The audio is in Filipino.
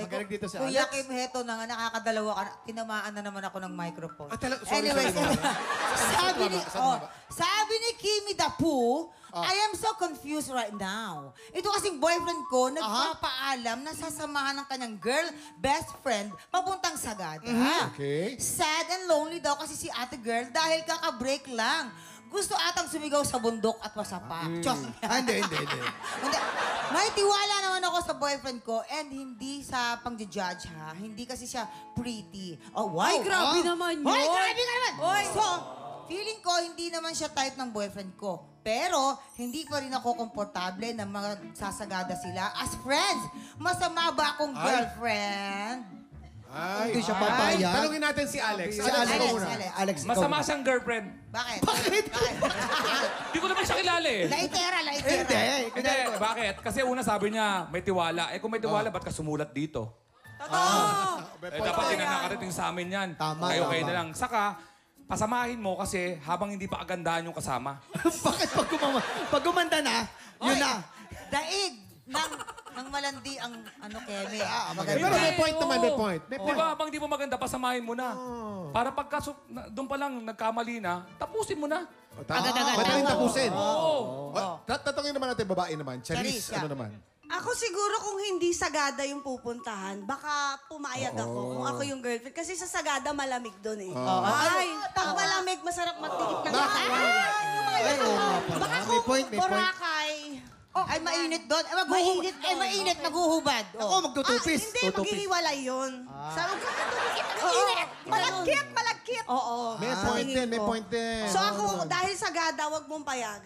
Magaling dito si Kuya Alex. Kim, heto na nga, nakakadalawa ka. Tinamaan na naman ako ng microphone. Sorry, Anyways, sorry. sabi ni Kimi Dapu, I am so confused right now. Ito kasing boyfriend ko, nagpapaalam na sasamahan ng kanyang girl, best friend, papuntang Sagada. Okay. Sad and lonely daw kasi si ate girl dahil kaka-break lang. Gusto atang sumigaw sa bundok at wasapa. Hindi. Hindi. May tiwala naman ako sa boyfriend ko and hindi sa pang-judge ha. Hindi kasi siya pretty. Oh, wow. Ay, grabe naman yun. Hoy, grabe ka naman. So, feeling ko hindi naman siya type ng boyfriend ko. Pero, hindi pa rin ako komportable na magsasagada sila as friends. Masama ba akong girlfriend? Ay. Hindi siya papayag. Tanungin natin si Alex. Si Alex, Alex. ikaw muna. Alex, ikaw. Masama siyang girlfriend. Bakit? Hindi ko naman siya kilala eh. Laitera. Hindi, bakit? Kasi una sabi niya, may tiwala. Eh kung may tiwala, ba't ka sumulat dito? Dapat din na nakarating sa amin yan. Tama, Kayo tama. na lang. Saka, pasamahin mo kasi habang hindi pa kagandahan yung kasama. Bakit pag gumanda na, yun na. Daig ng malandi ang Kemi. Pero may point naman, may point. May Di point. ba, habang hindi mo maganda, pasamahin mo na. Para pagka doon pa lang nagkamali na, tapusin mo na. Agad-agad. Madaling tapusin. Oo. Tatungin naman natin babae naman. Charis, Charis, ano naman? Ako siguro kung hindi Sagada yung pupuntahan, baka pumayag ako kung ako yung girlfriend. Kasi sa Sagada malamig doon eh. Ay, pag malamig, masarap magtikit ng Baka May point, may point. Boracay. Ay, mainit doon. Ay, mainit, maghuhubad. Ako, magtutupis. Hindi, maghihiwalay yun. Sabi ko, malagkit. Oo. May point din, may point din. So ako, dahil Sagada, wag mong payagan.